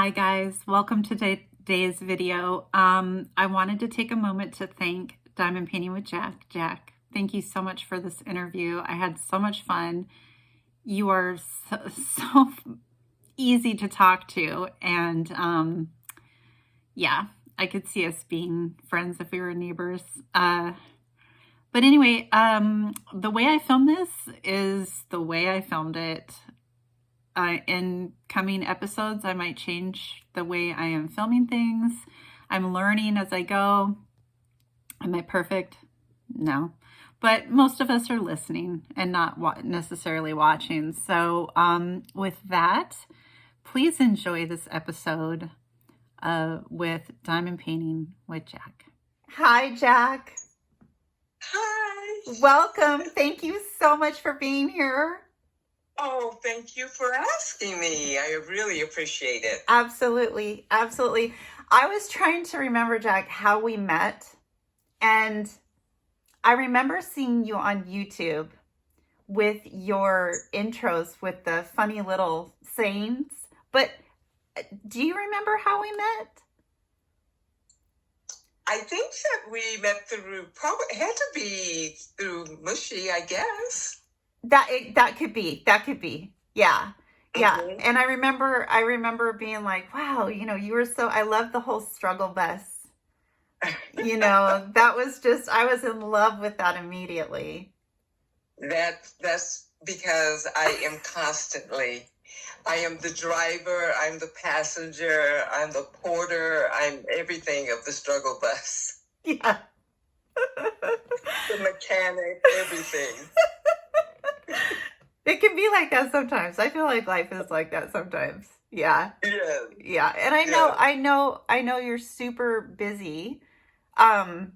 Hi guys, welcome to today's video. I wanted to take a moment to thank Diamond Painting with Jack. Jack, thank you so much for this interview. I had so much fun. You are so easy to talk to, and yeah, I could see us being friends if we were neighbors. But anyway, the way I filmed this is the way I filmed it. In coming episodes, I might change the way I am filming things. I'm learning as I go. Am I perfect? No. But most of us are listening and not necessarily watching. So with that, please enjoy this episode with Diamond Painting with Jack. Hi, Jack. Hi. Welcome. Thank you so much for being here. Oh, thank you for asking me. I really appreciate it. Absolutely. Absolutely. I was trying to remember, Jack, how we met. And I remember seeing you on YouTube with your intros with the funny little sayings. But do you remember how we met? I think that we met through, probably had to be through Mushy, I guess. That could be. Yeah. Mm-hmm. And I remember being like, wow, you were I love the whole struggle bus. That was just, I was in love with that immediately. That's because I am constantly, I am the driver, I'm the passenger, I'm the porter, I'm everything of the struggle bus. Yeah. The mechanic, everything. It can be like that sometimes. I feel like life is like that sometimes. Yeah. Yeah. And I know you're super busy. I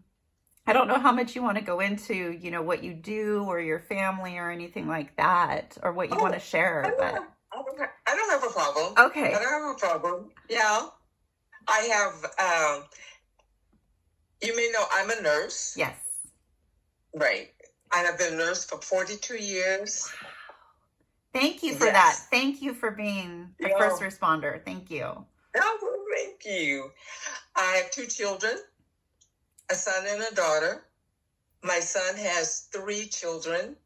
don't know how much you want to go into, what you do or your family or anything like that, or what you want to share. I don't have a problem. Okay. I don't have a problem. Yeah. I have, you may know I'm a nurse. Yes. Right. I have been a nurse for 42 years. Thank you for that. Thank you for being a first responder. Thank you. Oh, thank you. I have 2 children, a son and a daughter. My son has 3 children,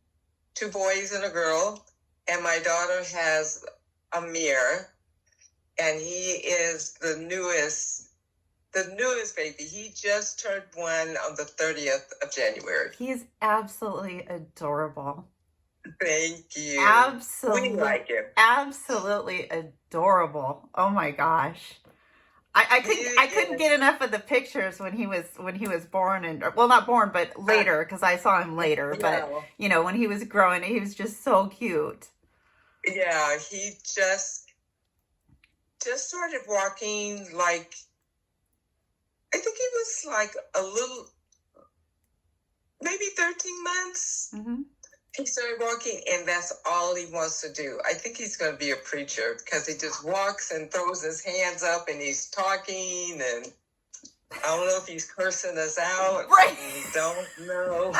2 boys and a girl. And my daughter has Amir. And he is the newest baby. He just turned 1 on the 30th of January. He is absolutely adorable. Thank you. Absolutely. We like him. Absolutely adorable. Oh my gosh. I couldn't get enough of the pictures when he was born, and well, not born, but later, because I saw him later. Yeah. But when he was growing, he was just so cute. Yeah, he just started walking, like, I think he was like a little, maybe 13 months. Mm-hmm. He started walking, and that's all he wants to do. I think he's going to be a preacher because he just walks and throws his hands up and he's talking, and I don't know if he's cursing us out. Right. Don't know.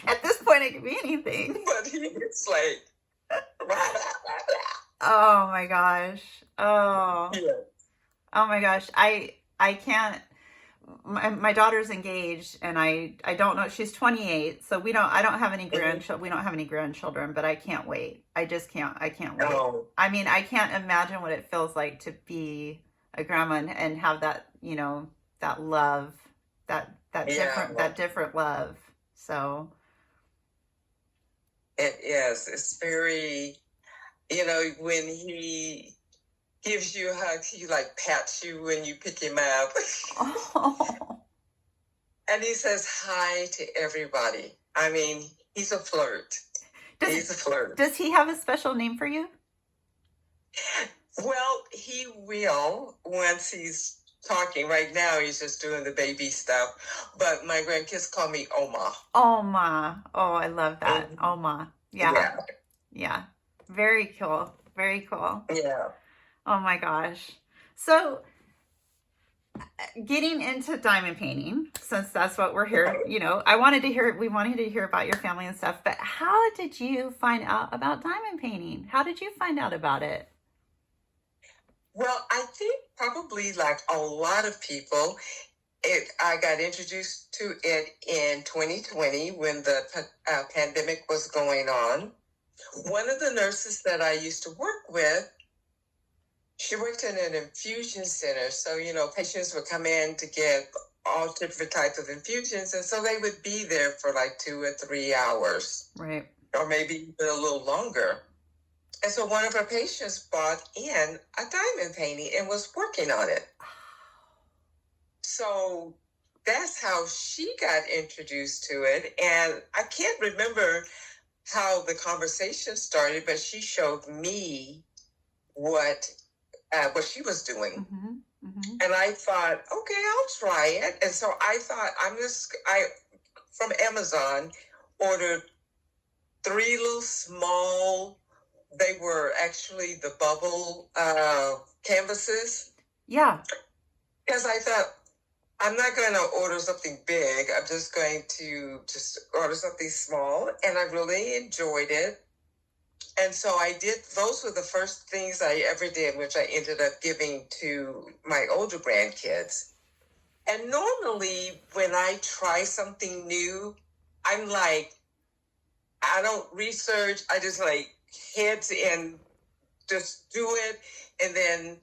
At this point, it could be anything. But he's like, blah, blah, blah, blah. Oh my gosh. Oh. Yeah. Oh my gosh. I can't. My daughter's engaged, and I don't know. She's 28, so I don't have any grandchildren. We don't have any grandchildren, but I can't wait. I just can't. I can't wait. No. I mean, I can't imagine what it feels like to be a grandma and have that, that love, that different love. So it is. It's very, when he gives you a hug, he like pats you when you pick him up. Oh. And he says hi to everybody. I mean, he's a flirt. He's a flirt. Does he have a special name for you? Well, he will once he's talking. Right now, he's just doing the baby stuff. But my grandkids call me Oma. Oma. Oh, I love that. Oma. Yeah. Yeah. Very cool. Very cool. Yeah. Oh my gosh. So getting into diamond painting, since that's what we're here, we wanted to hear about your family and stuff, but how did you find out about diamond painting? How did you find out about it? Well, I think probably like a lot of people, I got introduced to it in 2020 when the pandemic was going on. One of the nurses that I used to work with, she worked in an infusion center. So, patients would come in to get all different types of infusions. And so they would be there for like 2 or 3 hours. Right. Or maybe even a little longer. And so one of her patients brought in a diamond painting and was working on it. So that's how she got introduced to it. And I can't remember how the conversation started, but she showed me what she was doing. Mm-hmm. Mm-hmm. And I thought, okay, I'll try it. And so I thought I from Amazon ordered 3 little small, they were actually the bubble canvases. Yeah. Because I thought, I'm not going to order something big. I'm just going to order something small. And I really enjoyed it. And so those were the first things I ever did, which I ended up giving to my older grandkids. And normally when I try something new, I'm like, I don't research. I just like heads in, just do it. And then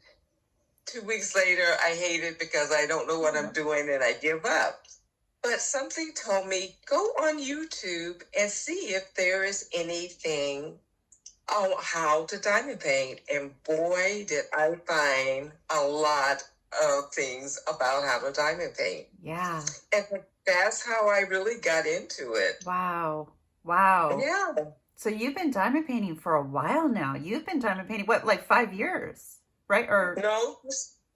2 weeks later, I hate it because I don't know what I'm doing and I give up. But something told me, go on YouTube and see if there is anything on how to diamond paint. And boy, did I find a lot of things about how to diamond paint. Yeah. And that's how I really got into it. Wow. Wow. Yeah. So you've been diamond painting for a while now. You've been diamond painting, what, like 5 years, right? Or no,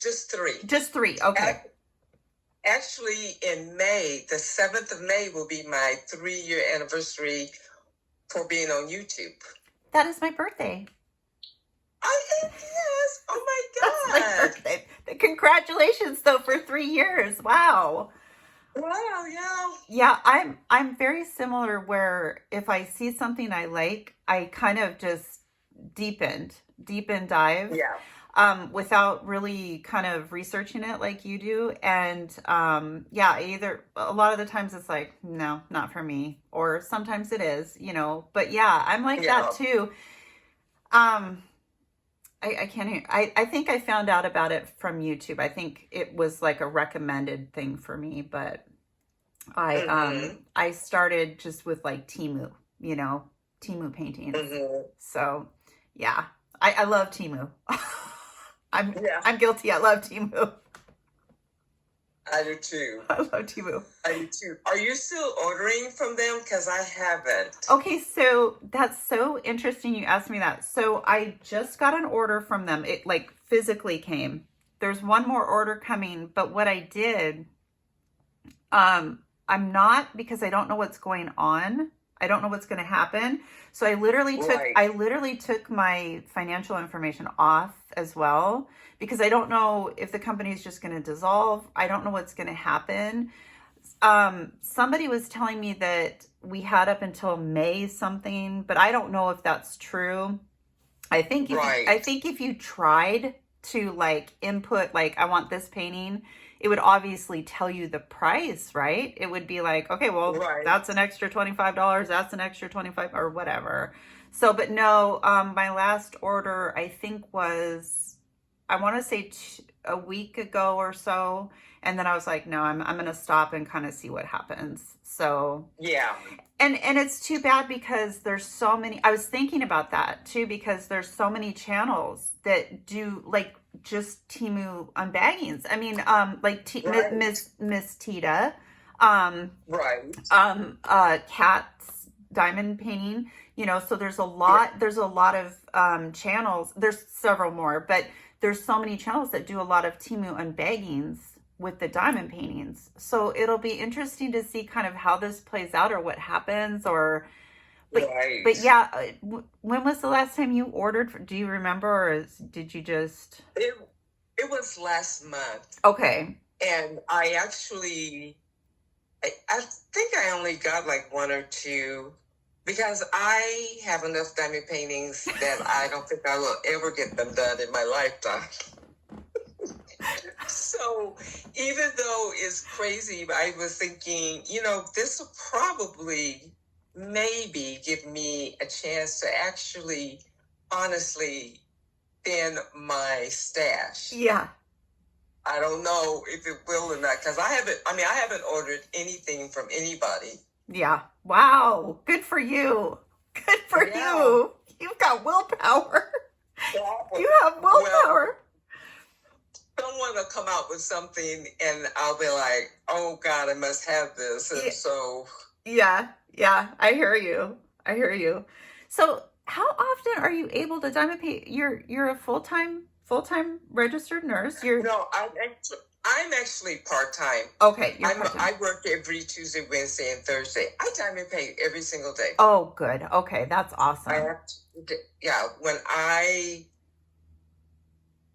just 3. Just 3. Okay. Actually, in May, the 7th of May will be my 3-year anniversary for being on YouTube. That is my birthday. Yes. Oh my God. That's my birthday. Congratulations, though, for 3 years. Wow. Wow, yeah. Yeah, I'm very similar where if I see something I like, I kind of just deep end dive. Yeah. Without really kind of researching it like you do. And yeah, either a lot of the times it's like, no, not for me. Or sometimes it is, but yeah, I'm like that too. I can't, I think I found out about it from YouTube. I think it was like a recommended thing for me, but I started just with like Temu paintings. Mm-hmm. So yeah, I love Temu. I'm guilty. I love Temu. I do too. I love Temu. I do too. Are you still ordering from them? Because I haven't. Okay, so that's so interesting you asked me that. So I just got an order from them. It like physically came. There's one more order coming, but what I did, I'm not, because I don't know what's going on. I don't know what's going to happen. So I literally took my financial information off as well, because I don't know if the company is just going to dissolve. I don't know what's going to happen. Somebody was telling me that we had up until May something, but I don't know if that's true. I think if you tried to like input, like, I want this painting, it would obviously tell you the price, right? It would be like, okay, well, that's an extra $25. That's an extra 25 or whatever. So, but no, my last order, I think was, I want to say a week ago or so. And then I was like, no, I'm going to stop and kind of see what happens. So, yeah. And it's too bad because there's so many, I was thinking about that too, because there's so many channels that do like just Temu unbaggings. I mean, like Miss Tita, Cat's diamond painting, so there's a lot of channels. There's several more, but there's so many channels that do a lot of Temu unbaggings with the diamond paintings. So it'll be interesting to see kind of how this plays out or what happens, but yeah, when was the last time you ordered? Do you remember, or did you just? It was last month. Okay. And I think I only got like 1 or 2, because I have enough diamond paintings that I don't think I will ever get them done in my lifetime. So even though it's crazy, I was thinking, this will probably maybe give me a chance to actually honestly thin my stash. Yeah. I don't know if it will or not, because I haven't ordered anything from anybody. Yeah. Wow. Good for you. Good for you. You've got willpower. You have willpower. Someone will come out with something and I'll be like, oh God, I must have this. And so. Yeah. I hear you. So how often are you able to diamond paint? You're a full-time registered nurse. No, I'm actually part-time. Okay, you're part-time. I work every Tuesday, Wednesday, and Thursday. I diamond paint every single day. Oh, good. Okay, that's awesome.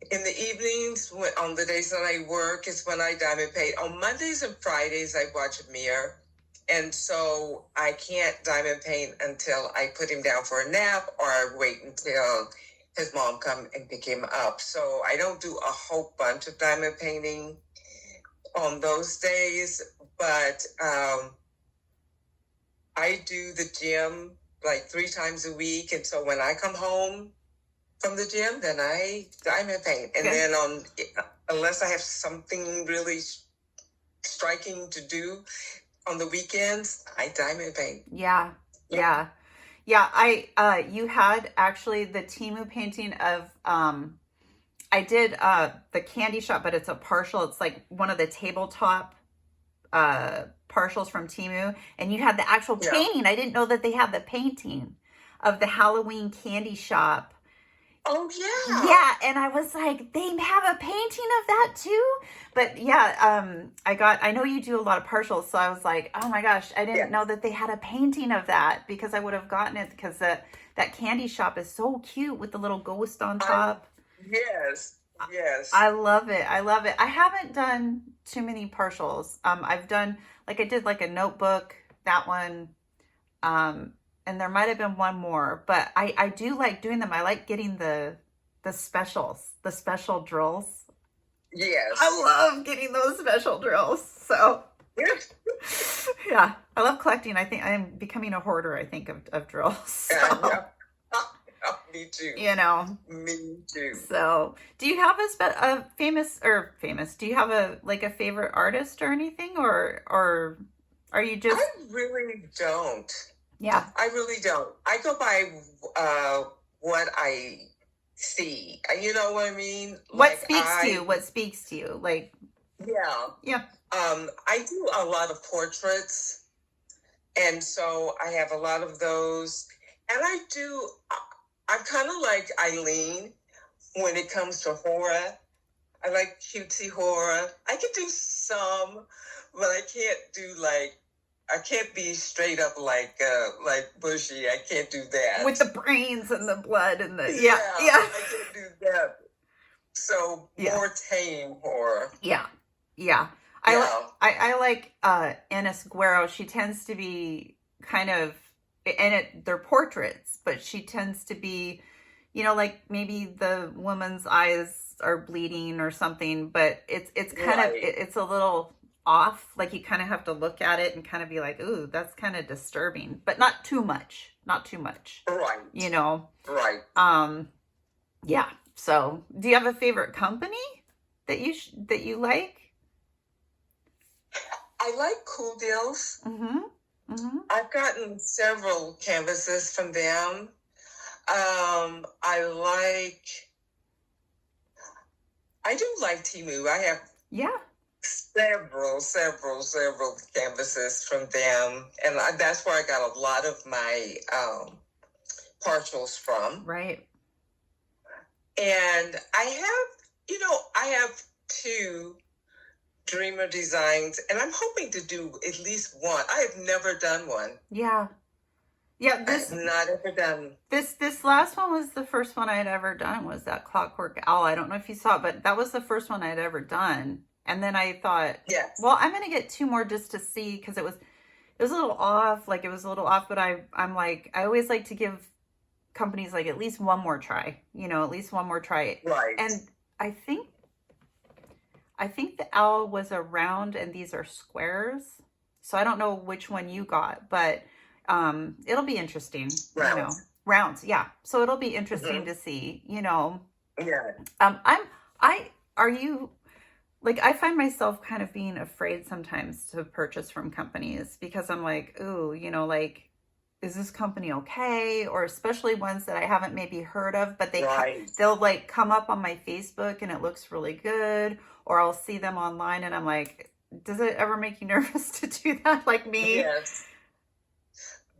In the evenings, on the days that I work, is when I diamond paint. On Mondays and Fridays, I watch a mirror. And so I can't diamond paint until I put him down for a nap, or I wait until his mom come and pick him up. So I don't do a whole bunch of diamond painting on those days, but I do the gym like 3 times a week. And so when I come home from the gym, then I diamond paint. And then unless I have something really striking to do on the weekends, I diamond paint. Yeah. You had actually the Temu painting of, I did the candy shop, but it's a partial. It's like one of the tabletop partials from Temu, and you had the actual painting. I didn't know that they had the painting of the Halloween candy shop. Oh yeah. Yeah, and I was like, they have a painting of that too. But yeah, I know you do a lot of partials, so I was like, oh my gosh, I didn't know that they had a painting of that, because I would have gotten it, because that candy shop is so cute with the little ghost on top. Yes. I love it. I haven't done too many partials. I've done, like, I did like a notebook, that one. And there might have been one more, but I do like doing them. I like getting the specials, the special drills. Yes. I love getting those special drills. So yeah, I love collecting. I think I'm becoming a hoarder, I think, of drills. So. Me too. Me too. So, do you have a famous? Do you have a favorite artist or anything, or are you just? I really don't. Yeah. I really don't. I go by what I see. You know what I mean? What speaks to you? Like. Yeah. I do a lot of portraits, and so I have a lot of those. And I'm kind of like Eileen when it comes to horror. I like cutesy horror. I can do some, but I can't be straight up like Bushy. I can't do that. With the brains and the blood and the I can't do that. So more tame horror. Yeah. I like Ines Guerrero. She tends to be kind of, and they're portraits, but she tends to be, like maybe the woman's eyes are bleeding or something, but it's kind of, it's a little off. Like, you kind of have to look at it and kind of be like, ooh, that's kind of disturbing, but not too much. Right. Right. Yeah. So, do you have a favorite company that you like? I like Cool Deals. I've gotten several canvases from them. I do like Temu. I have several canvases from them, and that's where I got a lot of my partials from. Right. And I have 2 Dreamer designs, and I'm hoping to do at least one. I have never done one. Yeah. I've not ever done. This last one was the first one I had ever done, was that Clockwork Owl. I don't know if you saw it, but that was the first one I had ever done. And then I thought, well, I'm going to get 2 more just to see, because it was a little off. Like, it was a little off, but I'm like, I always like to give companies like at least one more try, at least one more try. Right. And I think I think the owl was a round and these are squares. So I don't know which one you got, but it'll be interesting, you know. Rounds. Rounds, yeah. So it'll be interesting Mm-hmm. to see, you know. Yeah. Are you like, I find myself kind of being afraid sometimes to purchase from companies because I'm like, ooh, you know, like, is this company okay? Or especially ones that I haven't maybe heard of, but Right. they'll like come up on my Facebook and it looks really good, or I'll see them online and I'm like, does it ever make you nervous to do that, like me? Yes.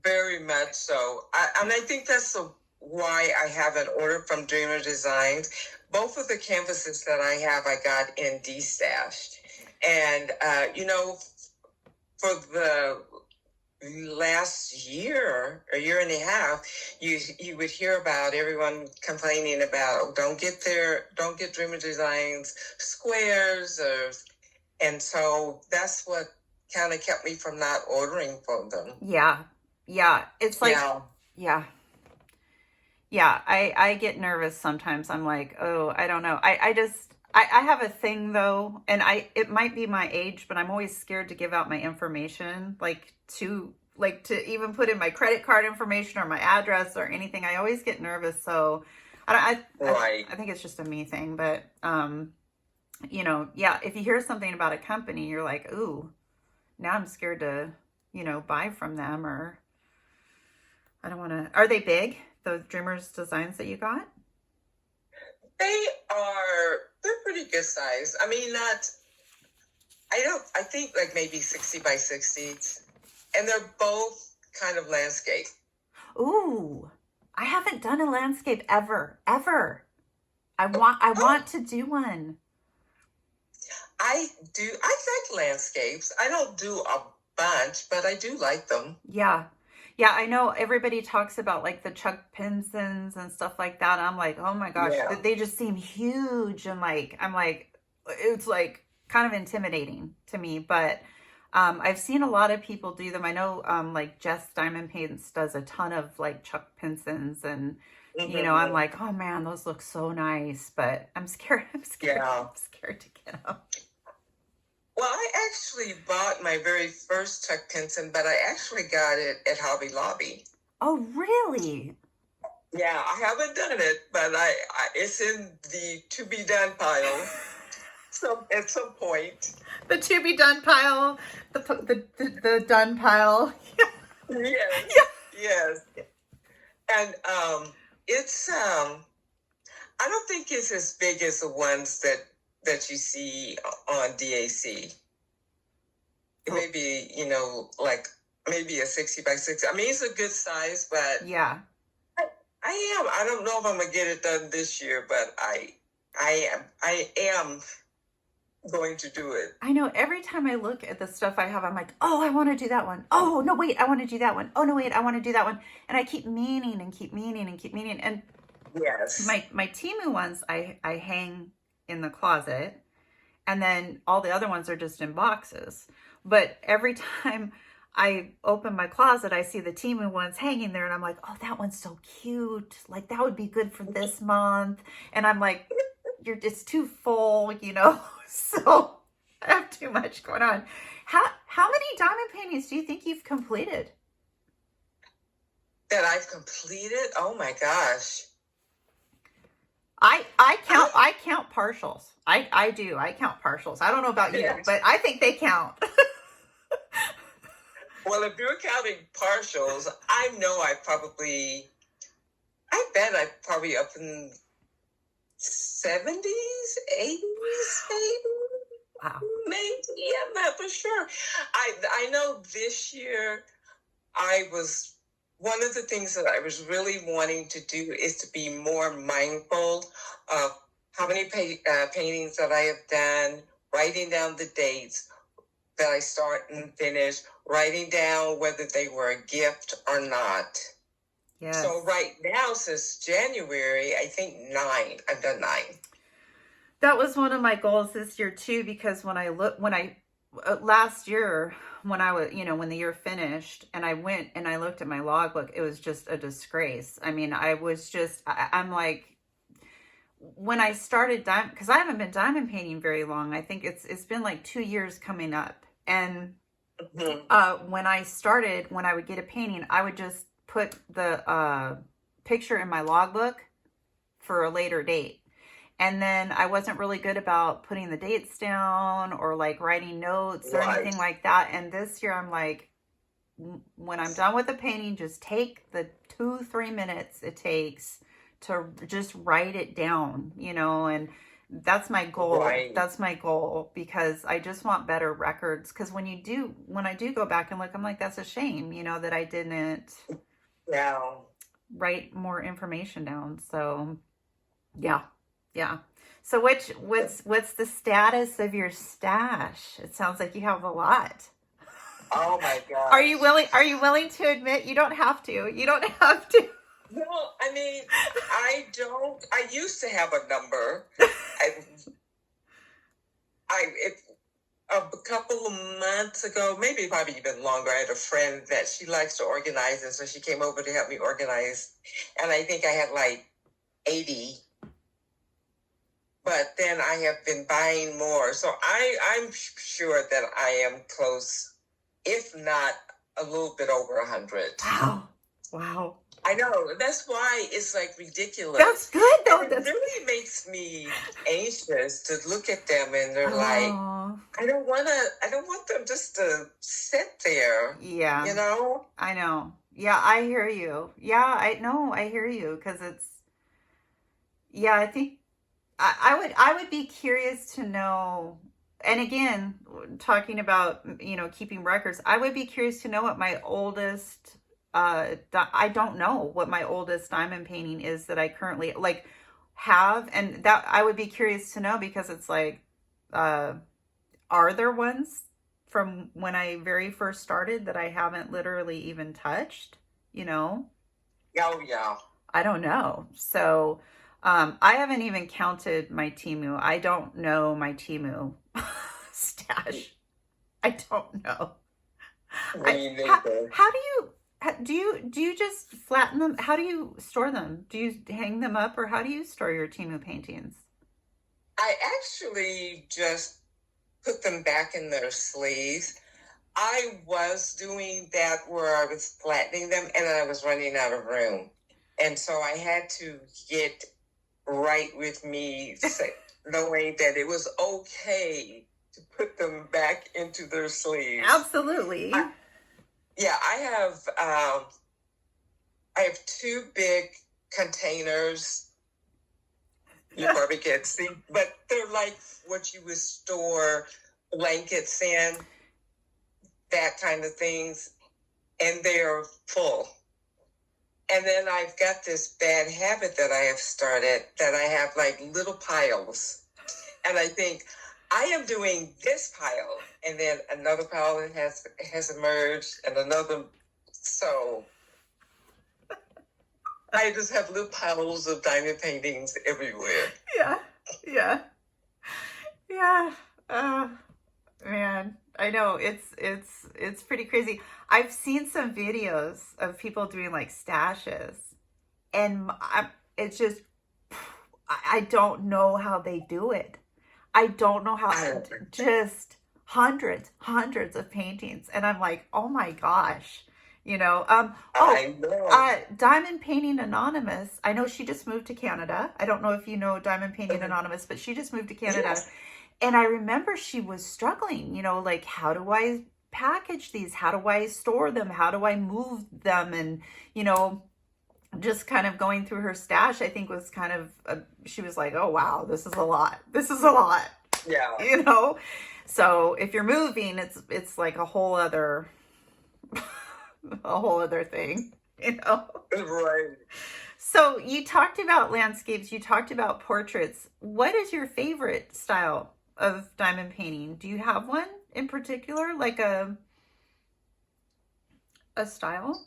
Very much so. I think that's why I haven't ordered from Dreamer Designs. Both of the canvases that I have, I got in D-stashed. And, for the last year, a year and a half, you would hear about everyone complaining about, oh, don't get Dreamer Designs squares, and so that's what kind of kept me from not ordering from them. Yeah. Yeah. It's like, Yeah. yeah. Yeah, I get nervous sometimes. I'm like, oh, I don't know. I have a thing though, and it might be my age, but I'm always scared to give out my information, to even put in my credit card information or my address or anything. I always get nervous. So Right. I think it's just a me thing, but you know, yeah, if you hear something about a company, you're like, ooh, now I'm scared to, you know, buy from them, or I don't want to. Are they big? Those Dreamers designs that you got? They're pretty good size. I mean, I think like maybe 60 by 60s. And they're both kind of landscape. Ooh, I haven't done a landscape ever, ever. I Oh, want to do one. I like landscapes. I don't do a bunch, but I do like them. Yeah. Yeah, I know everybody talks about like the Chuck Pinsons and stuff like that. I'm like, oh my gosh, Yeah. they just seem huge, and like I'm like, it's like kind of intimidating to me. But I've seen a lot of people do them. I know like Jess Diamond Paints does a ton of like Chuck Pinsons, and you know, I'm Mm-hmm. like, oh man, those look so nice. But I'm scared. Yeah. I'm scared to get them. Well, I actually bought my very first Chuck Pinson, but I actually got it at Hobby Lobby. Oh, really? Yeah, I haven't done it, but it's in the to be done pile. So at some point. The to be done pile, the done pile. Yes, yes. And it's I don't think it's as big as the ones that you see on DAC. It may be, like maybe a 60 by 60. I mean, it's a good size, but Yeah. I don't know if I'm gonna get it done this year, but I am going to do it. I know every time I look at the stuff I have, I'm like, oh, I want to do that one. Oh, no, wait, I want to do that one. Oh, no, wait, I want to do that one. And I keep meaning and keep meaning and keep meaning. And Yes. my Temu ones, I hang in the closet. And then all the other ones are just in boxes. But every time I open my closet, I see the Temu ones hanging there. And I'm like, oh, that one's so cute. Like, that would be good for this month. And I'm like, it's too full, you know? So I have too much going on. How many diamond paintings do you think you've completed? That I've completed? Oh my gosh. I count partials. I do. I count partials. I don't know about you, Yes. but I think they count. Well, if you're counting partials, I bet I'm probably up in 70s, 80s, maybe. Wow. Maybe, I'm not for sure. I know this year one of the things that I was really wanting to do is to be more mindful of how many paintings that I have done, writing down the dates that I start and finish, writing down whether they were a gift or not. Yes. So right now, since January, I think 9. I've done 9. That was one of my goals this year too, because last year when I was, when the year finished and I went and I looked at my logbook, it was just a disgrace. I mean, I'm like, when I started diamond, because I haven't been diamond painting very long. I think it's been like 2 years coming up. And when I started, when I would get a painting, I would just put the picture in my logbook for a later date. And then I wasn't really good about putting the dates down or like writing notes or anything like that. And this year I'm like, when I'm done with the painting, just take the 2-3 minutes it takes to just write it down, and that's my goal. Right. That's my goal, because I just want better records. Because when I do go back and look, I'm like, that's a shame, that I didn't write more information down. So yeah. So what's the status of your stash? It sounds like you have a lot. Oh my God. Are you willing to admit? You don't have to. No, I mean, I used to have a number. A couple of months ago, maybe probably even longer, I had a friend that she likes to organize, and so she came over to help me organize. And I think I had like 80. But then I have been buying more. So I'm sure that I am close, if not a little bit over 100. Wow. I know. That's why it's like ridiculous. That's good though. And it really makes me anxious to look at them, and they're like, I don't want them just to sit there. Yeah. I know. Yeah, I hear you. Yeah, I hear you, because I think I would be curious to know. And again, talking about, keeping records, I would be curious to know what my oldest, I don't know what my oldest diamond painting is that I currently have. And that I would be curious to know, because it's like, are there ones from when I very first started that I haven't literally even touched, Oh, yeah. I don't know. So, I haven't even counted my Temu. I don't know my Temu stash. I don't know. How do you just flatten them? How do you store them? Do you hang them up, or how do you store your Temu paintings? I actually just put them back in their sleeves. I was doing that where I was flattening them, and then I was running out of room. And so I had to get right with me, knowing that it was okay to put them back into their sleeves. Absolutely. I have 2 big containers. You probably can't see, but they're like what you would store blankets in, that kind of things, and they're full. And then I've got this bad habit that I have started, that I have like little piles. And I think I am doing this pile, and then another pile has emerged, and another. So I just have little piles of diamond paintings everywhere. Yeah. Oh, man. I know it's pretty crazy. I've seen some videos of people doing like stashes, and it's just, I don't know how they do it. I don't know how, just hundreds of paintings. And I'm like, oh my gosh, I know. Diamond Painting Anonymous. I know she just moved to Canada. I don't know if you know Diamond Painting Anonymous, but she just moved to Canada. Yes. And I remember she was struggling, like, how do I package these? How do I store them? How do I move them? And, just kind of going through her stash, I think was kind of, she was like, oh, wow, this is a lot. Yeah. So if you're moving, it's like a whole other thing, Right. So you talked about landscapes, you talked about portraits. What is your favorite style of diamond painting? Do you have one in particular, like a style?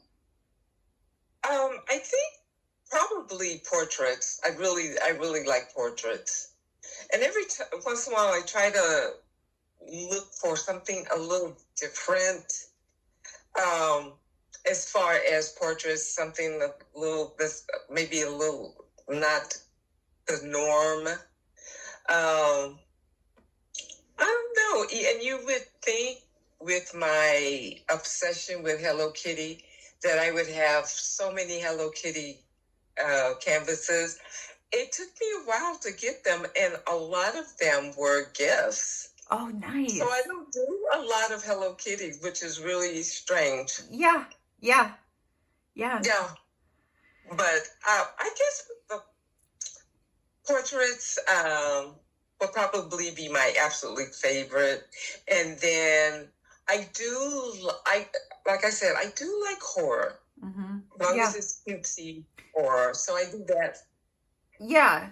I think probably portraits. I really like portraits. And every once in a while, I try to look for something a little different. As far as portraits, something a little, maybe a little not the norm. I don't know. And you would think with my obsession with Hello Kitty that I would have so many Hello Kitty canvases. It took me a while to get them, and a lot of them were gifts. Oh, nice. So I don't do a lot of Hello Kitty, which is really strange. Yeah. Yeah. But I guess the portraits will probably be my absolutely favorite. And then like I said, I do like horror. Mm-hmm. As long as it's cutesy horror. So I do that. Yeah.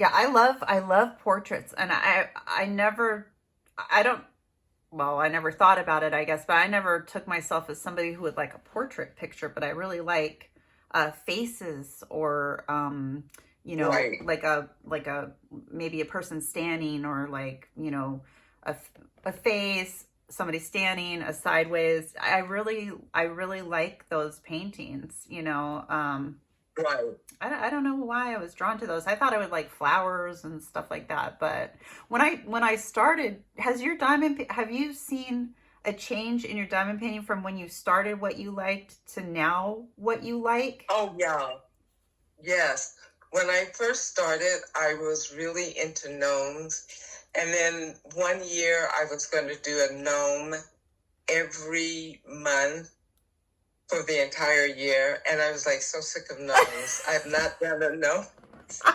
I love portraits, and I never thought about it, I guess, but I never took myself as somebody who would like a portrait picture, but I really like faces, or Right. like a maybe a person standing, or like, a face, somebody standing, a sideways. I really like those paintings, Right. I don't know why I was drawn to those. I thought I would like flowers and stuff like that. But when I started, have you seen a change in your diamond painting from when you started what you liked to now what you like? Oh, yeah. Yes. When I first started, I was really into gnomes. And then one year I was going to do a gnome every month for the entire year. And I was like so sick of gnomes. I have not done a gnome. I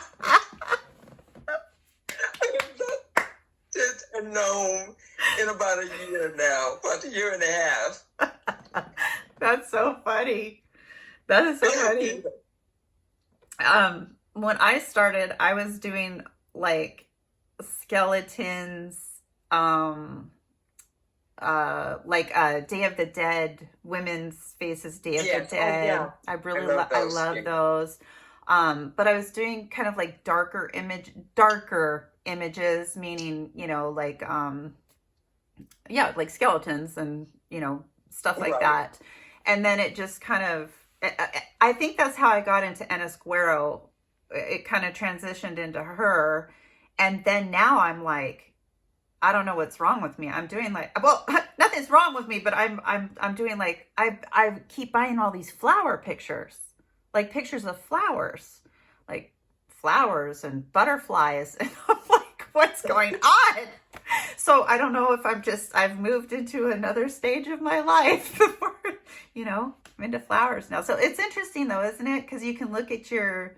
have not did a gnome in about a year now, about a year and a half. That's so funny. That is so funny. When I started, I was doing like skeletons, like Day of the Dead, women's faces, Day of the Dead. Yeah. I love those. But I was doing kind of like darker images, meaning, like like skeletons and, stuff like that. And then it just kind of, I think that's how I got into Ennisquero. It kind of transitioned into her. And then now I'm like, I don't know what's wrong with me. I'm doing like, well, nothing's wrong with me, but I'm doing like, I keep buying all these flower pictures, like pictures of flowers, like flowers and butterflies. And I'm like, what's going on? So I don't know if I've moved into another stage of my life before, I'm into flowers now. So it's interesting though, isn't it? Because you can look at your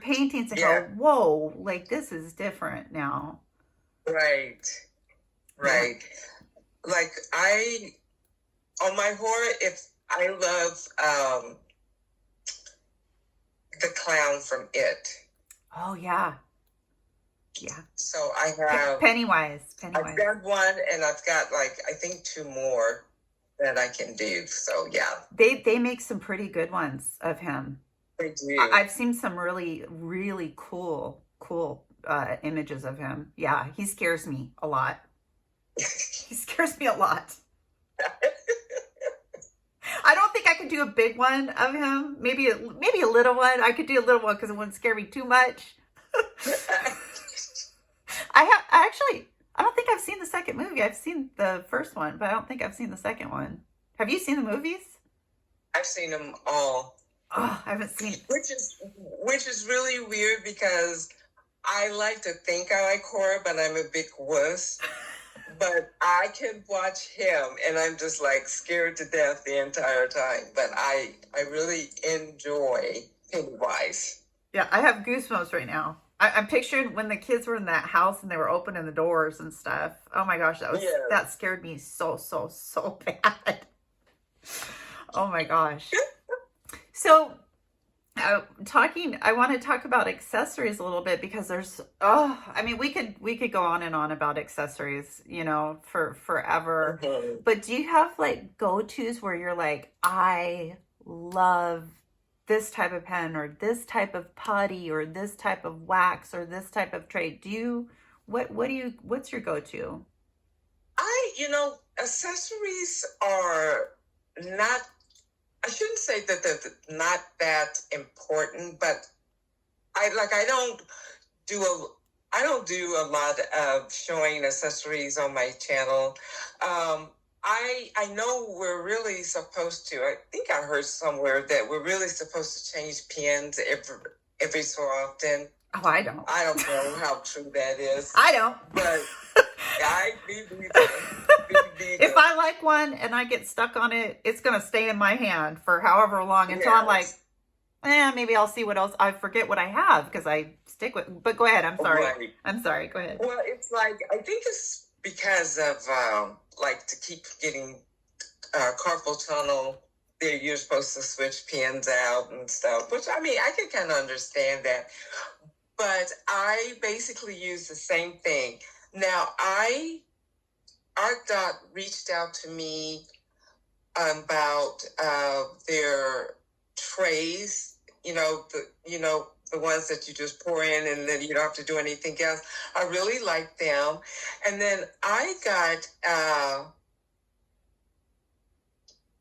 paintings and go, whoa, like this is different now. Right. Like on my horror, I love the clown from It. Oh yeah. So I have Pennywise. I've got one, and I've got like I think two more that I can do. So yeah, they make some pretty good ones of him. They do. I've seen some really, really cool images of him. Yeah, he scares me a lot. He scares me a lot. I don't think I could do a big one of him. Maybe a little one. I could do a little one because it wouldn't scare me too much. I don't think I've seen the second movie. I've seen the first one, but I don't think I've seen the second one. Have you seen the movies? I've seen them all. Oh, I haven't seen it. Which is really weird because I like to think I like horror, but I'm a big wuss. But I can watch him, and I'm just like scared to death the entire time. But I really enjoy Pennywise. Yeah, I have goosebumps right now. I'm picturing when the kids were in that house and they were opening the doors and stuff. Oh my gosh, that scared me so bad. Oh my gosh. So, I want to talk about accessories a little bit because we could go on and on about accessories, for forever. Mm-hmm. But do you have like go-tos where you're like, I love this type of pen, or this type of putty, or this type of wax, or this type of tray? What's your go-to? Accessories are not, I shouldn't say that they're not that important, but I don't do a lot of showing accessories on my channel. I know we're really supposed to. I think I heard somewhere that we're really supposed to change pins every so often. Oh, I don't. I don't know how true that is. I don't. But I believe it. If I like one and I get stuck on it, it's going to stay in my hand for however long until I'm like, maybe I'll see what else. I forget what I have because I stick with. But go ahead. I'm sorry. Right. I'm sorry. Go ahead. Well, it's like, I think it's because of like to keep getting carpal tunnel. You're supposed to switch pins out and stuff, which I mean, I can kind of understand that. But I basically use the same thing. Now, Art Dot reached out to me about their trays, the ones that you just pour in and then you don't have to do anything else. I really like them. And then I got,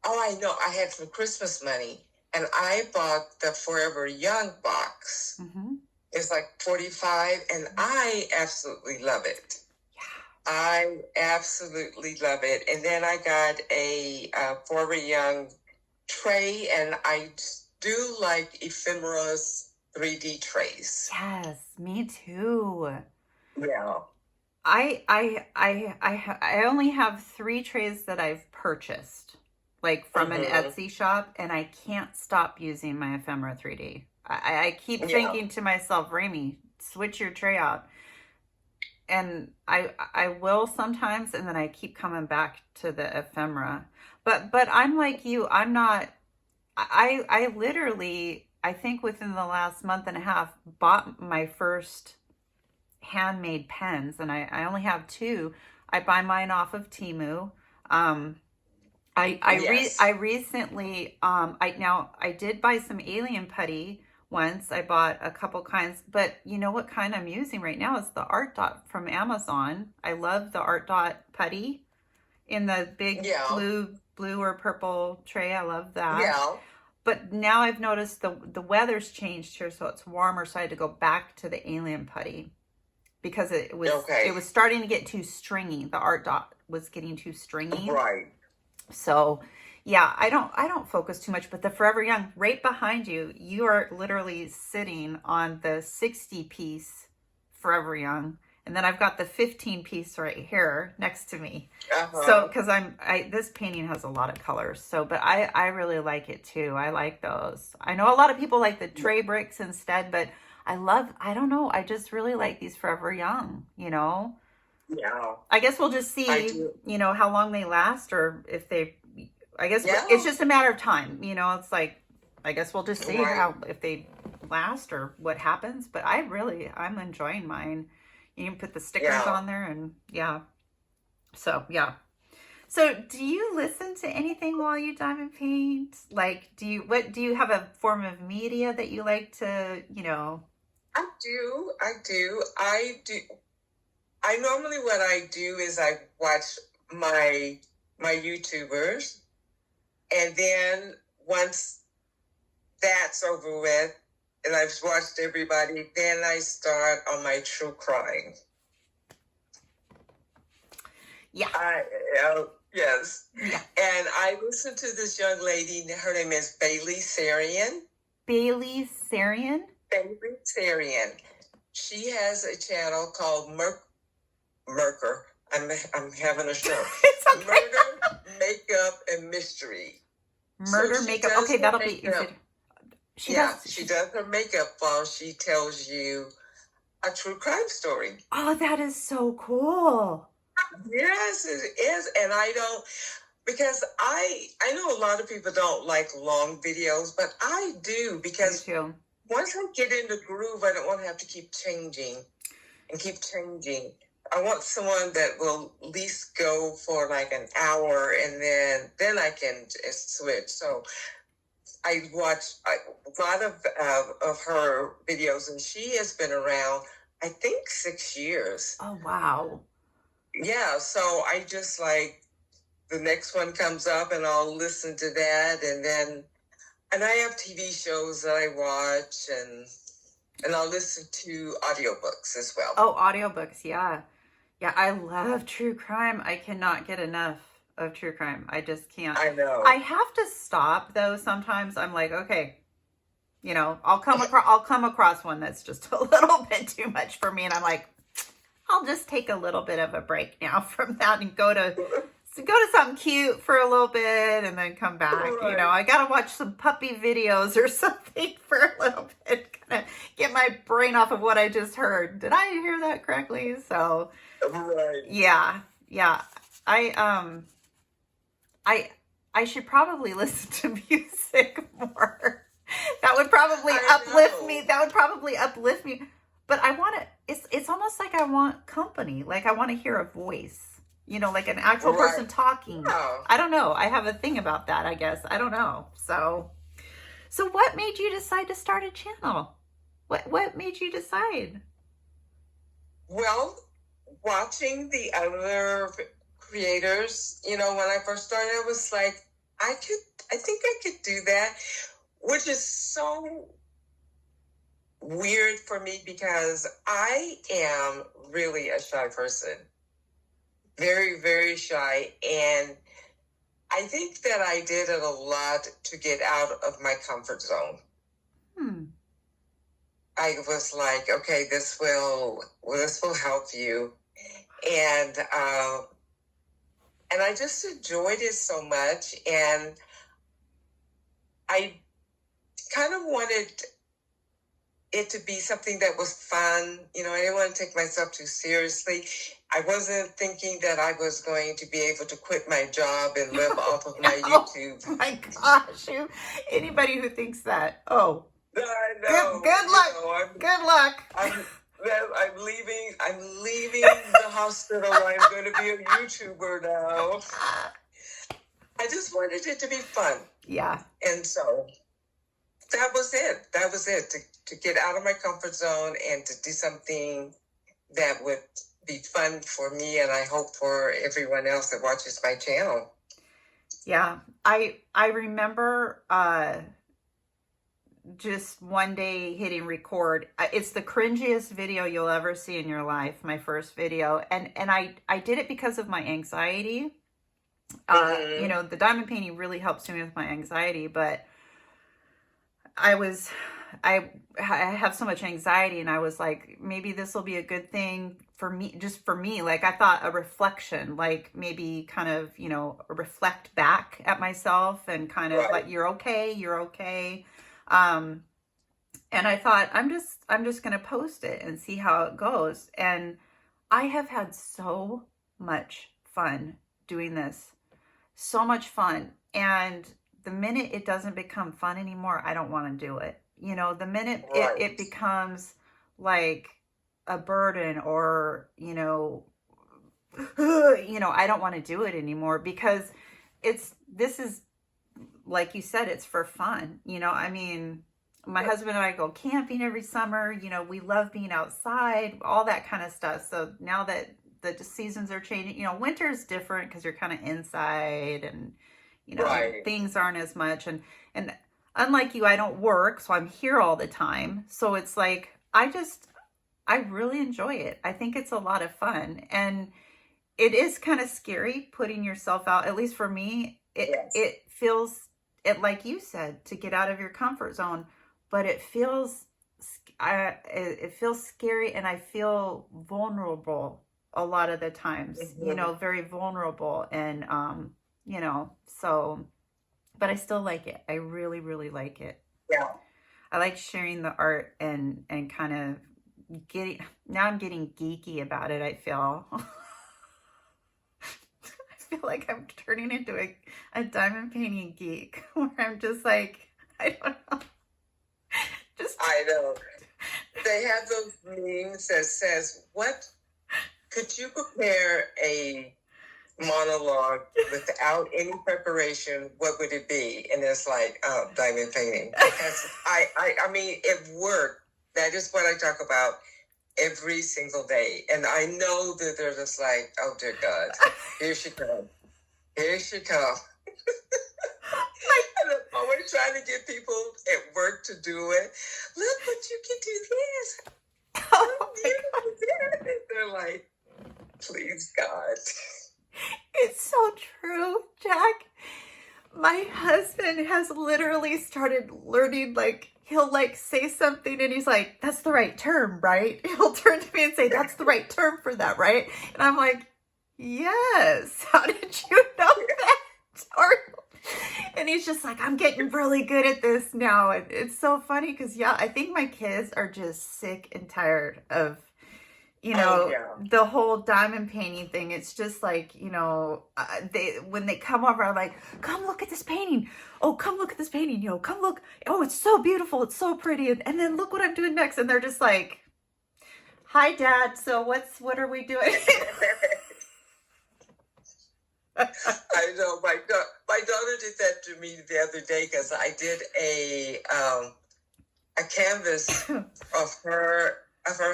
I had some Christmas money and I bought the Forever Young box. Mm-hmm. It's like $45 and I absolutely love it. Yeah. I absolutely love it. And then I got a Forever Young tray, and I do like Ephemera's 3D trays. Yes, me too. Yeah. I only have 3 trays that I've purchased, like from an Etsy shop, and I can't stop using my Ephemera 3D. I keep thinking to myself, Raimi, switch your tray out. And I will sometimes, and then I keep coming back to the ephemera. But I'm like you. I'm not. I literally, I think within the last month and a half, bought my first handmade pens, and I only have 2. I buy mine off of Temu. I recently I did buy some alien putty once. I bought a couple kinds, but you know what kind I'm using right now is the Art Dot from Amazon. I love the Art Dot putty in the big blue or purple tray. I love that. Yeah. But now I've noticed the weather's changed here, so it's warmer, so I had to go back to the alien putty because it was starting to get too stringy. The Art Dot was getting too stringy. Right. So yeah, I don't focus too much, but the Forever Young right behind you, you are literally sitting on the 60-piece Forever Young. And then I've got the 15-piece right here next to me. So, because this painting has a lot of colors. So, but I really like it too. I like those. I know a lot of people like the tray bricks instead, but I don't know. I just really like these Forever Young, Yeah. I guess we'll just see, how long they last, or if they, it's just a matter of time. It's like, I guess we'll just see if they last or what happens. But I'm enjoying mine. You can put the stickers on there, and So do you listen to anything while you diamond paint? Like, do you have a form of media that you like to, I do. I normally, what I do is I watch my YouTubers, and then once that's over with, and I've watched everybody, then I start on my true crime. Yeah. Yes. Yeah. And I listen to this young lady. Her name is Bailey Sarian. Bailey Sarian? Bailey Sarian. She has a channel called Merker. I'm having a stroke. It's okay. Murder, Makeup, and Mystery. Murder, makeup. Okay, that'll be easy. She does her makeup while she tells you a true crime story. Oh, that is so cool. Yes, it is. And because I know a lot of people don't like long videos, but I do, because once I get in the groove, I don't want to have to keep changing. I want someone that will at least go for like an hour, and then I can switch. So I watch a lot of her videos, and she has been around, I think, 6 years. Oh, wow. Yeah, so I just like, the next one comes up and I'll listen to that, and I have TV shows that I watch, and And I'll listen to audiobooks as well. Oh, audiobooks, yeah. Yeah, I love true crime. I cannot get enough of true crime. I just can't. I know. I have to stop though. Sometimes I'm like, okay, you know, I'll come across one that's just a little bit too much for me, and I'm like, I'll just take a little bit of a break now from that and go to something cute for a little bit and then come back. Right. You know, I gotta watch some puppy videos or something for a little bit, kind of get my brain off of what I just heard. Did I hear that correctly? So right. yeah. I should probably listen to music more. That would probably uplift me. That would probably uplift me. But I want to, it's almost like I want company. Like I want to hear a voice, you know, like an actual person talking. Oh. I don't know. I have a thing about that, I guess. I don't know. So what made you decide to start a channel? What made you decide? Well, watching the other creators, you know, when I first started, I was like, I think I could do that, which is so weird for me because I am really a shy person. Very, very shy. And I think that I did it a lot to get out of my comfort zone. I was like, okay, this will help you. And I just enjoyed it so much. And I kind of wanted it to be something that was fun. You know, I didn't want to take myself too seriously. I wasn't thinking that I was going to be able to quit my job and live off of my YouTube. Oh my gosh, anybody who thinks that, oh, I know. Good luck. Good luck. I'm leaving the hospital. I'm going to be a YouTuber now. I just wanted it to be fun. Yeah. And so that was it. That was it. To get out of my comfort zone and to do something that would be fun for me, and I hope for everyone else that watches my channel. Yeah. I remember just one day hitting record. It's the cringiest video you'll ever see in your life, my first video. And I did it because of my anxiety. You know, the diamond painting really helps me with my anxiety, but I have so much anxiety, and I was like, maybe this will be a good thing for me, just for me. Like I thought a reflection, like maybe kind of, you know, reflect back at myself and kind of like, you're okay. And I thought, I'm just going to post it and see how it goes. And I have had so much fun doing this. So much fun. And the minute it doesn't become fun anymore, I don't want to do it. You know, the minute it becomes like a burden or, you know, I don't want to do it anymore, because this is, like you said, it's for fun. You know, I mean, my husband and I go camping every summer. You know, we love being outside, all that kind of stuff. So now that the seasons are changing, you know, winter's different because you're kind of inside and, you know, things aren't as much. And unlike you, I don't work, so I'm here all the time. So it's like, I really enjoy it. I think it's a lot of fun. And it is kind of scary putting yourself out. At least for me, it feels, like you said, to get out of your comfort zone, but it feels scary, and I feel vulnerable a lot of the times, you know, very vulnerable. And, you know, so, but I still like it. I really, really like it. Yeah. I like sharing the art and kind of now I'm getting geeky about it. I feel like I'm turning into a diamond painting geek, where I'm just like, I don't know. I know. They have those memes that says, what could you prepare a monologue without any preparation? What would it be? And it's like, diamond painting. Because I mean, it worked. That is what I talk about every single day. And I know that they're just like, oh dear God, here she comes. Here she comes. And always trying to get people at work to do it. Look what you can do this. Oh Look, my you God. can do this. They're like, please, God. It's so true, Jack. My husband has literally started learning, like, he'll like say something and he's like, that's the right term, right? He'll turn to me and say, that's the right term for that, right? And I'm like, yes. How did you know that? Or, and he's just like, I'm getting really good at this now. And it's so funny because, yeah, I think my kids are just sick and tired of, you know, the whole diamond painting thing. It's just like, you know, when they come over, I'm like, come look at this painting. Oh, come look at this painting. You know, come look. Oh, it's so beautiful. It's so pretty. And then look what I'm doing next. And they're just like, hi, Dad. So what are we doing? I know. My daughter did that to me the other day because I did a canvas of her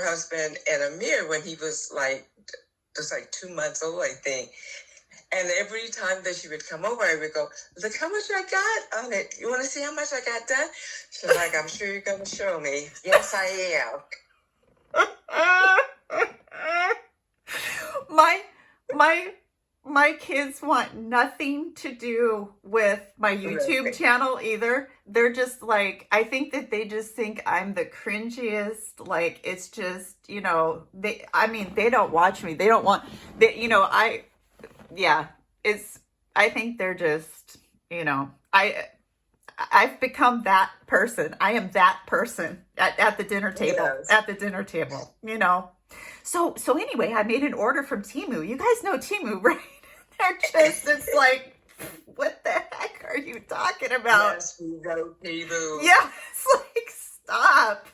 husband and Amir when he was like just like 2 months old, I think. And every time that she would come over, I would go, look how much I got on it. You want to see how much I got done? She's like, I'm sure you're going to show me. Yes, I am. My kids want nothing to do with my YouTube channel either. They're just like, I think that they just think I'm the cringiest. Like, it's just, you know, they don't watch me. They don't want, you know, I think they're just, you know, I've become that person. I am that person at the dinner table, you know. So anyway, I made an order from Temu. You guys know Temu, right? They're just, it's like, what the heck are you talking about? Yes, we know Temu. Yeah, it's like, stop.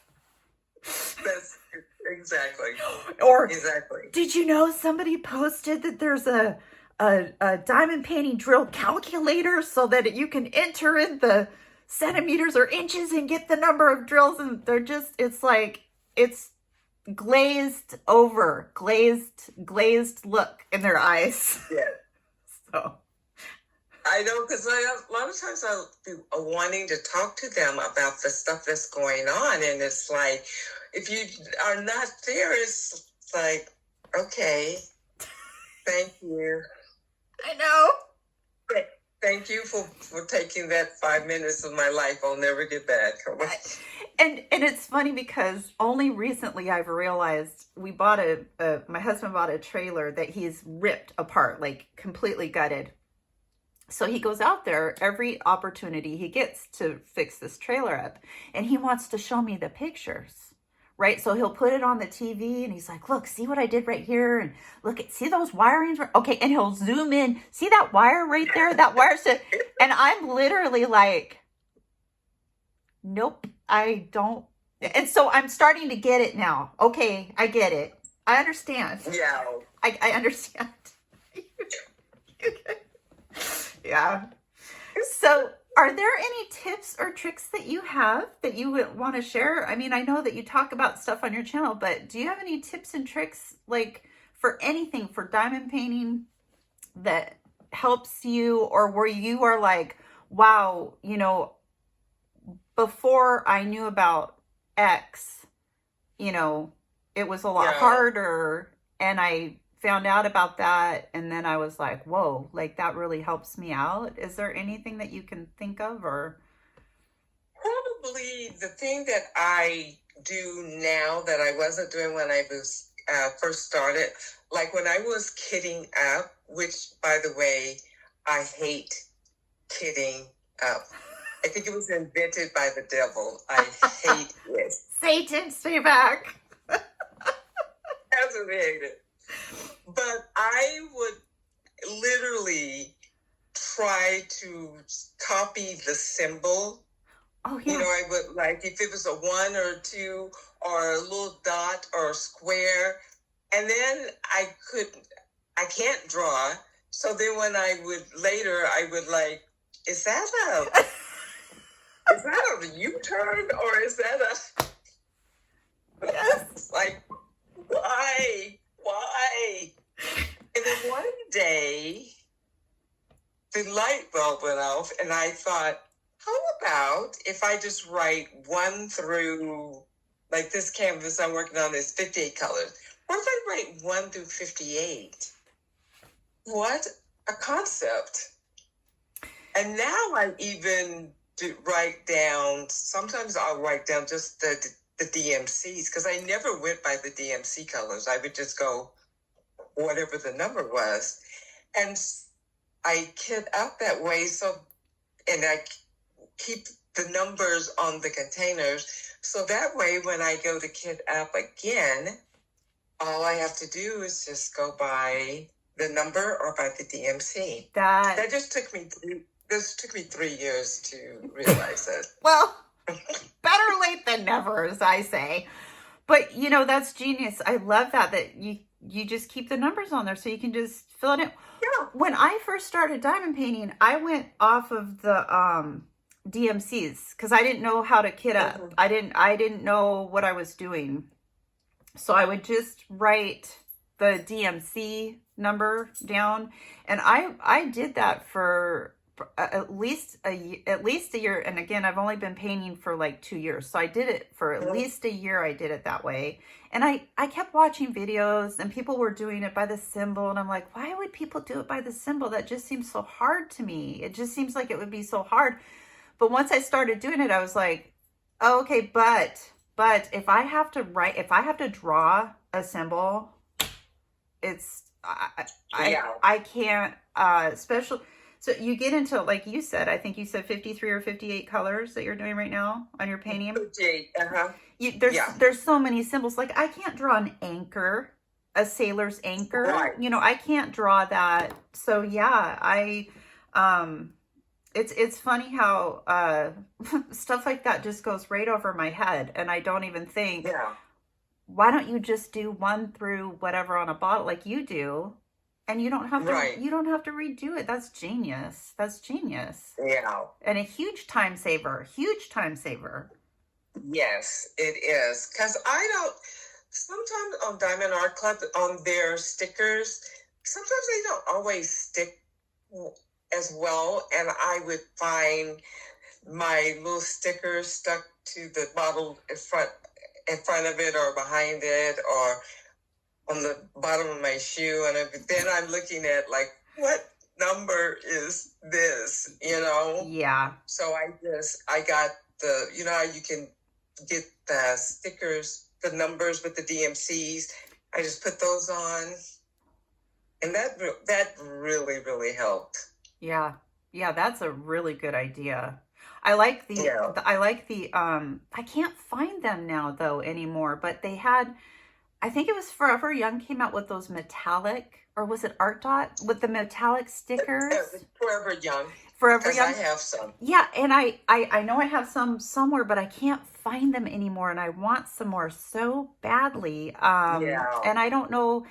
That's exactly. Or, exactly. Did you know somebody posted that there's a diamond painting drill calculator so that you can enter in the centimeters or inches and get the number of drills? And they're just, it's like, it's glazed look in their eyes. Yeah. So I know, because a lot of times I'll be wanting to talk to them about the stuff that's going on, and it's like, if you are not there, it's like, okay, thank you. I know. Thank you for taking that 5 minutes of my life I'll never get back. And it's funny because only recently I've realized my husband bought a trailer that he's ripped apart, like completely gutted. So he goes out there every opportunity he gets to fix this trailer up, and he wants to show me the pictures, right? So he'll put it on the TV and he's like, look, see what I did right here, and see those wirings? Okay, and he'll zoom in, see that wire right there? That wire, and I'm literally like, nope, I don't. And so I'm starting to get it now. Okay, I get it. I understand. Yeah. I understand. Yeah. So are there any tips or tricks that you have that you would want to share? I mean, I know that you talk about stuff on your channel, but do you have any tips and tricks, like for anything, for diamond painting, that helps you, or where you are like, wow, you know, before I knew about X, you know, it was a lot harder, and I found out about that, and then I was like, whoa, like that really helps me out. Is there anything that you can think of? Or probably the thing that I do now that I wasn't doing when I was first started, like when I was kitting up, which, by the way, I hate kitting up. I think it was invented by the devil. I hate it. Satan, stay back. Hate it. But I would literally try to copy the symbol. Oh, yeah. You know, I would, like, if it was a 1 or a 2 or a little dot or a square, and then I can't draw. So then when I would like, is that a U-turn, or is that a... Yes. Like, why? And then one day, the light bulb went off, and I thought, how about if I just write 1 through, like this canvas I'm working on is 58 colors. What if I write 1 through 58? What a concept. And now I even write down, sometimes I'll write down just the DMCs, because I never went by the DMC colors. I would just go whatever the number was. And I kit out that way, and I keep the numbers on the containers. So that way, when I go to kit up again, all I have to do is just go by the number or by the DMC. That just took me 3 years to realize it. Well, better late than never, as I say. But you know, that's genius. I love that you just keep the numbers on there so you can just fill it in. Yeah. When I first started diamond painting, I went off of the DMCs because I didn't know how to kit up. Mm-hmm. I didn't know what I was doing. So I would just write the DMC number down, and I did that for at least a year. And again, I've only been painting for like 2 years, so I did it for at least a year. I did it that way, and I kept watching videos, and people were doing it by the symbol, and I'm like, why would people do it by the symbol? That just seems so hard to me. It just seems like it would be so hard. But once I started doing it, I was like, oh, okay, but if I have to draw a symbol, it's I can't special. So you get into, like you said, I think you said 53 or 58 colors that you're doing right now on your painting. 58. There's so many symbols. Like I can't draw an anchor, a sailor's anchor. Right. You know, I can't draw that. So yeah, it's funny how stuff like that just goes right over my head, and I don't even think, why don't you just do 1 through whatever on a bottle like you do, and you don't have to redo it. That's genius. Yeah. And a huge time saver. Yes, it is. Because sometimes on Diamond Art Club, on their stickers, sometimes they don't always stick as well, and I would find my little stickers stuck to the bottle in front of it, or behind it, or on the bottom of my shoe, and then I'm looking at like, what number is this? You know? Yeah. So I got the, you know how you can get the stickers, the numbers with the DMCs. I just put those on, and that really, really helped. Yeah, that's a really good idea. I like I can't find them now though anymore, but they had, I think it was Forever Young came out with those metallic, or was it Art Dot with the metallic stickers? Forever Young. Forever Young. I have some. Yeah, and I know I have some somewhere, but I can't find them anymore, and I want some more so badly. And I don't know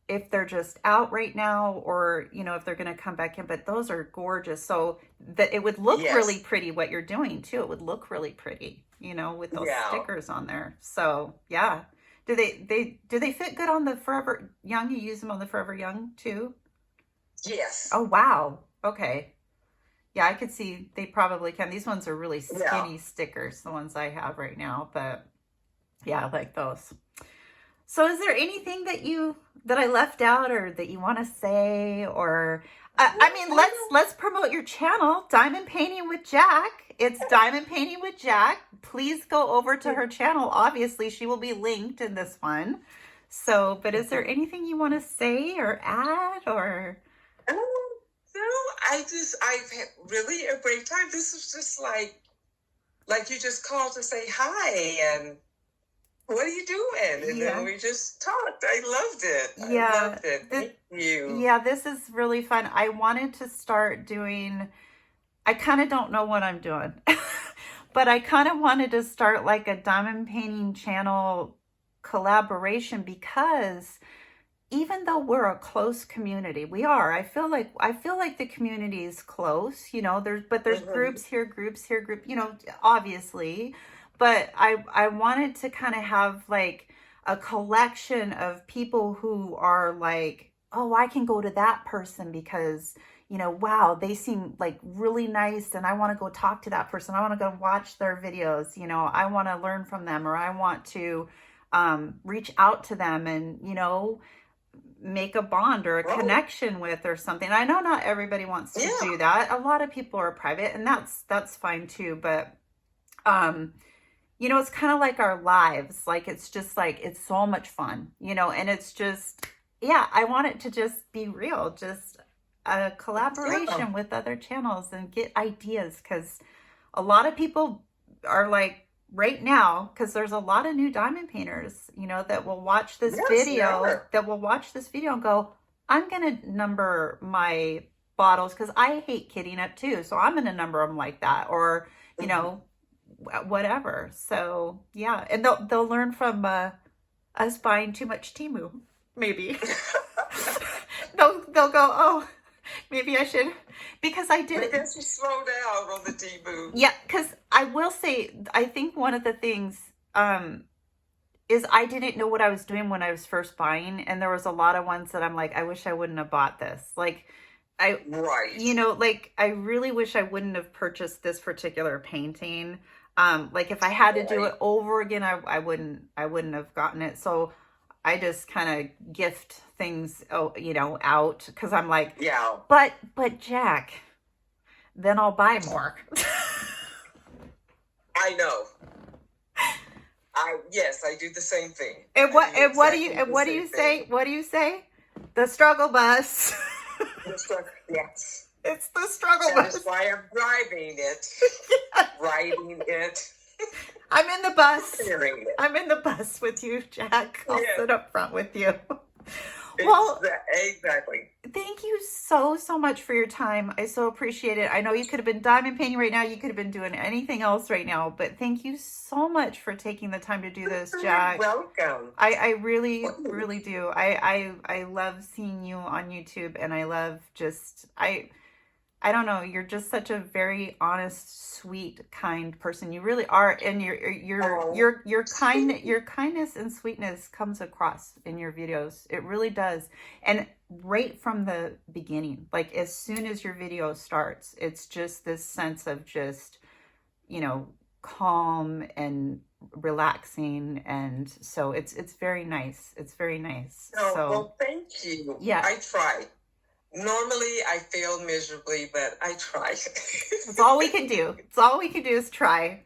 if they're just out right now, or you know, if they're going to come back in, but those are gorgeous. So that it would look really pretty what you're doing too. It would look really pretty, you know, with those stickers on there. So yeah. Do they fit good on the Forever Young? You use them on the Forever Young too? Yes. Oh wow. Okay. Yeah, I could see they probably can. These ones are really skinny stickers, the ones I have right now, but yeah, I like those. So is there anything that I left out, or that you want to say, or I mean, let's promote your channel, Diamond Painting with Jack. It's Diamond Painting with Jack. Please go over to her channel. Obviously, she will be linked in this one. So, but is there anything you want to say or add, or? No, I've had really a great time. This was just like you just called to say hi, and what are you doing? And then we just talked. I loved it. I loved it. Thank you. Yeah, this is really fun. I wanted to start doing, I kind of don't know what I'm doing, but I kind of wanted to start like a diamond painting channel collaboration, because even though we're a close community, I feel like the community is close, you know, there's groups here, you know, obviously. But I wanted to kind of have like a collection of people who are like, oh, I can go to that person because, you know, wow, they seem like really nice and I want to go talk to that person. I want to go watch their videos. You know, I want to learn from them, or I want to reach out to them and, you know, make a bond or a connection with or something. I know not everybody wants to do that. A lot of people are private, and that's fine too. But, you know, it's kind of like our lives. Like, it's just like, it's so much fun, you know, and it's just, yeah, I want it to just be real, just a collaboration with other channels and get ideas. Cause a lot of people are like, right now, because there's a lot of new diamond painters, you know, that will watch this video, and go, I'm going to number my bottles because I hate kidding up too. So I'm going to number them like that, or, you know, whatever. So yeah. And they'll learn from us buying too much Temu, maybe. they'll go, oh, maybe I should, because I did. I guess you slow down on the Temu. Yeah, because I will say, I think one of the things is I didn't know what I was doing when I was first buying, and there was a lot of ones that I'm like, I wish I wouldn't have bought this. Like, you know, like, I really wish I wouldn't have purchased this particular painting. Like, if I had to do it over again, I wouldn't have gotten it. So I just kind of gift things, you know, out, because I'm like, but Jack, then I'll buy more. I know. Yes, I do the same thing. And what do you say? What do you say? The struggle bus. Yes. It's the struggle bus. That's why I'm driving it. Riding it. I'm in the bus. I'm in the bus with you, Jack. I'll sit up front with you. Well, exactly. Thank you so much for your time. I so appreciate it. I know you could have been diamond painting right now. You could have been doing anything else right now, but thank you so much for taking the time to do this, Jack. You're welcome. I really do. I love seeing you on YouTube, and I love just, I don't know, you're just such a very honest, sweet, kind person. You really are, and your kindness and sweetness comes across in your videos. It really does. And right from the beginning, like as soon as your video starts, it's just this sense of just, you know, calm and relaxing, and so it's very nice. It's very nice. Oh, so well, thank you. Yeah, I try. Normally I fail miserably, but I try. That's all we can do. It's all we can do is try.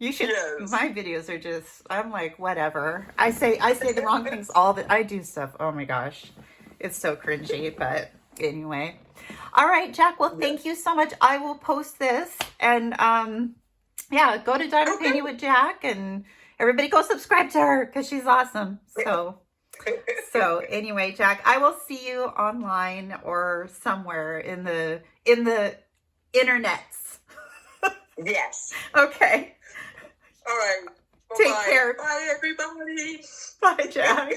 You should. Yes. My videos are just, I'm like, whatever. I say the wrong things I do stuff. Oh my gosh. It's so cringy, but anyway. All right, Jack. Well, thank you so much. I will post this, and yeah, go to Diamond Painting with Jack, and everybody go subscribe to her because she's awesome. So anyway, Jack, I will see you online or somewhere in the internets. Yes. Okay. All right. Take care. Bye, everybody. Bye, Jack.